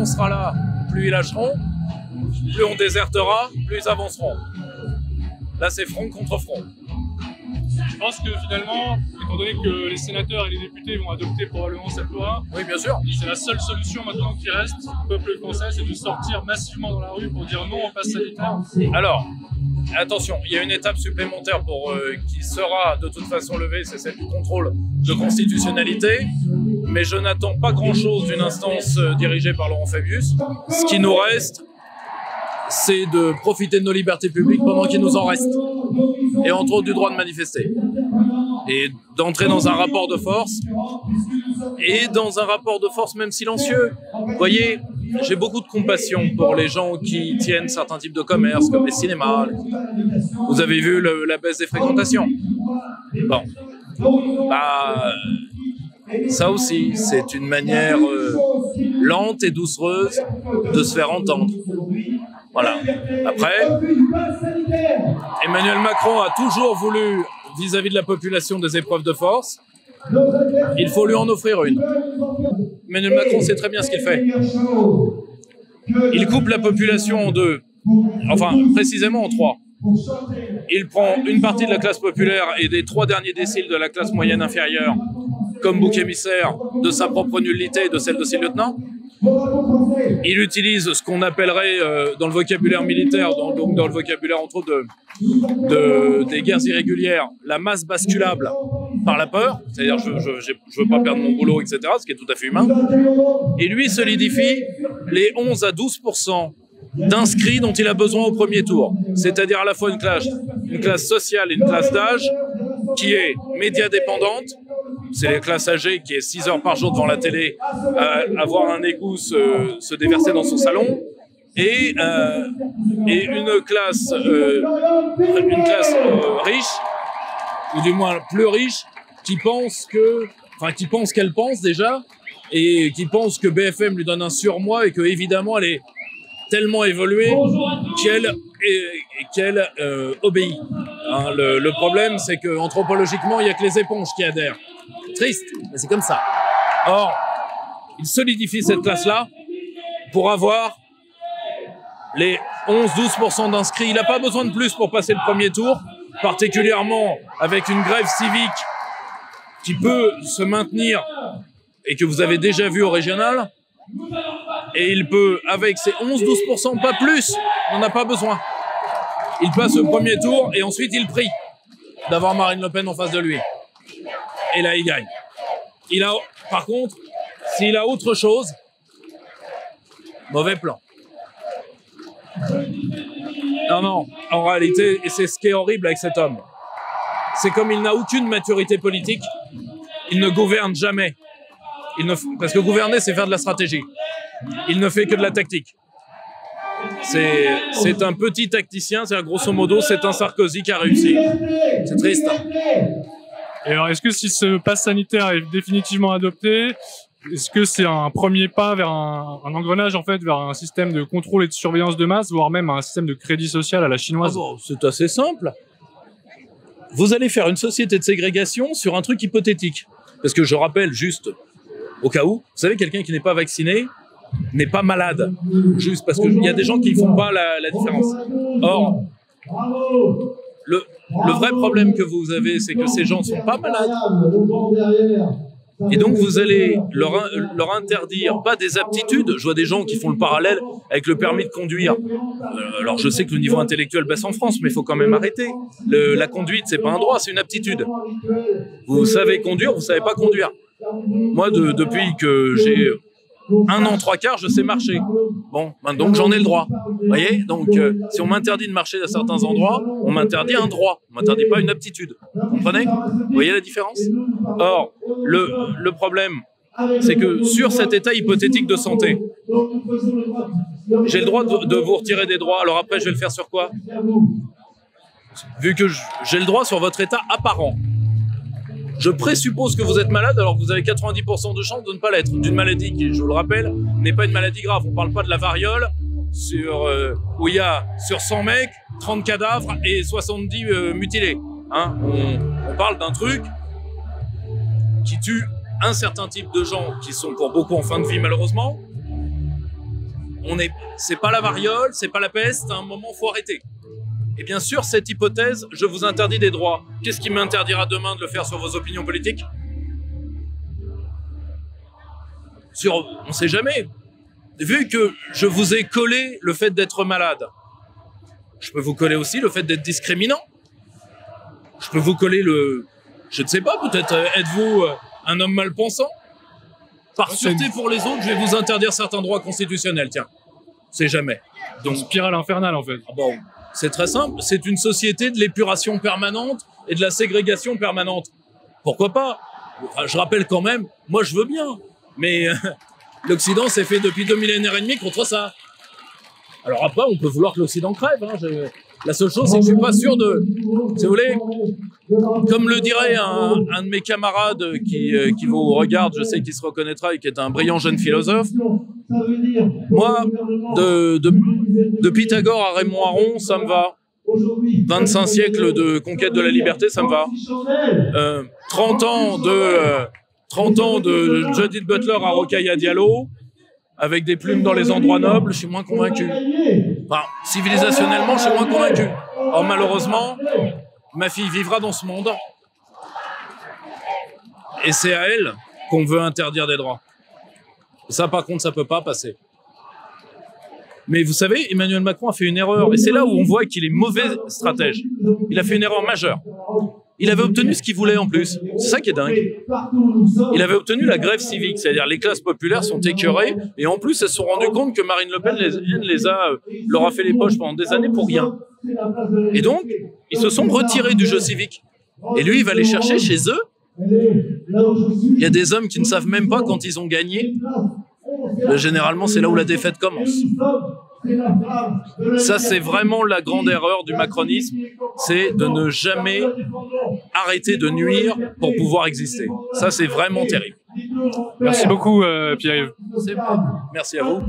on sera là, plus ils lâcheront, plus on désertera, plus ils avanceront. Là, c'est front contre front. Je pense que finalement, étant donné que les sénateurs et les députés vont adopter probablement cette loi, oui, bien sûr, c'est la seule solution maintenant qui reste au peuple français, c'est de sortir massivement dans la rue pour dire non au pass sanitaire. Alors, attention, il y a une étape supplémentaire qui sera de toute façon levée, c'est celle du contrôle de constitutionnalité. Mais je n'attends pas grand-chose d'une instance dirigée par Laurent Fabius. Ce qui nous reste, c'est de profiter de nos libertés publiques pendant qu'il nous en reste. Et entre autres du droit de manifester. Et d'entrer dans un rapport de force. Et dans un rapport de force même silencieux. Vous voyez, j'ai beaucoup de compassion pour les gens qui tiennent certains types de commerces, comme les cinémas. Vous avez vu la baisse des fréquentations. Bon. Bah, ça aussi, c'est une manière lente et doucereuse de se faire entendre. Voilà. Après, Emmanuel Macron a toujours voulu, vis-à-vis de la population, des épreuves de force. Il faut lui en offrir une. Emmanuel Macron sait très bien ce qu'il fait. Il coupe la population en deux. Enfin, précisément en trois. Il prend une partie de la classe populaire et des 3 derniers déciles de la classe moyenne inférieure comme bouc émissaire de sa propre nullité et de celle de ses lieutenants. Il utilise ce qu'on appellerait dans le vocabulaire militaire, donc dans le vocabulaire entre autres des guerres irrégulières, la masse basculable par la peur, c'est-à-dire je veux pas perdre mon boulot, etc., ce qui est tout à fait humain. Et lui solidifie les 11 à 12% d'inscrits dont il a besoin au premier tour, c'est-à-dire à la fois une classe sociale et une classe d'âge qui est média dépendante. C'est les classes âgées qui est 6 heures par jour devant la télé à voir un égout se déverser dans son salon, et une classe riche, ou du moins plus riche, qui pense qu'elle pense déjà, et qui pense que BFM lui donne un surmoi et que évidemment elle est tellement évoluée qu'elle obéit. Hein, le problème, c'est que anthropologiquement, il n'y a que les éponges qui adhèrent. Triste, mais c'est comme ça. Or, il solidifie cette classe-là pour avoir les 11-12% d'inscrits. Il n'a pas besoin de plus pour passer le premier tour, particulièrement avec une grève civique qui peut se maintenir et que vous avez déjà vu au régional. Et il peut, avec ses 11-12%, pas plus, il n'en a pas besoin. Il passe le premier tour et ensuite il prie d'avoir Marine Le Pen en face de lui. Et là, il gagne. Par contre, s'il a autre chose, mauvais plan. Non, en réalité, et c'est ce qui est horrible avec cet homme, c'est comme il n'a aucune maturité politique, il ne gouverne jamais. Parce que gouverner, c'est faire de la stratégie. Il ne fait que de la tactique. C'est un petit tacticien, c'est grosso modo, c'est un Sarkozy qui a réussi. C'est triste. Et alors, est-ce que si ce pass sanitaire est définitivement adopté, est-ce que c'est un premier pas vers un engrenage, en fait, vers un système de contrôle et de surveillance de masse, voire même un système de crédit social à la chinoise? C'est assez simple. Vous allez faire une société de ségrégation sur un truc hypothétique. Parce que je rappelle juste, au cas où, vous savez, quelqu'un qui n'est pas vacciné n'est pas malade. Juste parce qu'il y a des gens qui ne font pas la différence. Or, le vrai problème que vous avez, c'est que ces gens ne sont pas malades. Et donc, vous allez leur interdire, pas des aptitudes. Je vois des gens qui font le parallèle avec le permis de conduire. Alors, je sais que le niveau intellectuel baisse en France, mais il faut quand même arrêter. La conduite, c'est pas un droit, c'est une aptitude. Vous savez conduire, vous savez pas conduire. Moi, depuis que j'ai 1 an 3/4, je sais marcher. Bon, donc j'en ai le droit. Vous voyez? Donc, si on m'interdit de marcher à certains endroits, on m'interdit un droit. On m'interdit pas une aptitude. Vous comprenez? Vous voyez la différence? Or, le problème, c'est que sur cet état hypothétique de santé, j'ai le droit de vous retirer des droits. Alors après, je vais le faire sur quoi? Vu que j'ai le droit sur votre état apparent. Je présuppose que vous êtes malade, alors que vous avez 90% de chance de ne pas l'être. D'une maladie qui, je vous le rappelle, n'est pas une maladie grave. On ne parle pas de la variole, où il y a sur 100 mecs, 30 cadavres et 70 mutilés. Hein, on parle d'un truc qui tue un certain type de gens qui sont pour beaucoup en fin de vie, malheureusement. c'est pas la variole, c'est pas la peste, à un moment, faut arrêter. Et bien sûr, cette hypothèse, je vous interdis des droits. Qu'est-ce qui m'interdira demain de le faire sur vos opinions politiques? On ne sait jamais. Vu que je vous ai collé le fait d'être malade, je peux vous coller aussi le fait d'être discriminant. Je peux vous coller je ne sais pas, peut-être êtes-vous un homme mal pensant? Par sûreté pour les autres, je vais vous interdire certains droits constitutionnels, tiens. C'est jamais. Donc, spirale infernale, en fait. Bon, c'est très simple. C'est une société de l'épuration permanente et de la ségrégation permanente. Pourquoi pas? Enfin, je rappelle quand même, moi je veux bien, mais l'Occident s'est fait depuis 2 millénaires et demi contre ça. Alors après, on peut vouloir que l'Occident crève. Hein. La seule chose, c'est que je suis pas sûr de... Si vous voulez, comme le dirait un de mes camarades qui vous regarde, je sais qu'il se reconnaîtra et qui est un brillant jeune philosophe, moi, de Pythagore à Raymond Aron, ça me va. 25 siècles de conquête de la liberté, ça me va. 30 ans de Judith Butler à Rokhaya Diallo, avec des plumes dans les endroits nobles, je suis moins convaincu. Enfin, civilisationnellement, je suis moins convaincu. Or, malheureusement, ma fille vivra dans ce monde. Et c'est à elle qu'on veut interdire des droits. Ça, par contre, ça peut pas passer. Mais vous savez, Emmanuel Macron a fait une erreur. Et c'est là où on voit qu'il est mauvais stratège. Il a fait une erreur majeure. Il avait obtenu ce qu'il voulait en plus. C'est ça qui est dingue. Il avait obtenu la grève civique, c'est-à-dire les classes populaires sont écœurées et en plus elles se sont rendues compte que Marine Le Pen leur a fait les poches pendant des années pour rien. Et donc, ils se sont retirés du jeu civique. Et lui, il va les chercher chez eux. Il y a des hommes qui ne savent même pas quand ils ont gagné. Généralement, c'est là où la défaite commence. Ça, c'est vraiment la grande erreur du macronisme, c'est de ne jamais arrêter de nuire pour pouvoir exister. Ça, c'est vraiment terrible. Merci beaucoup, Pierre-Yves. Merci à vous.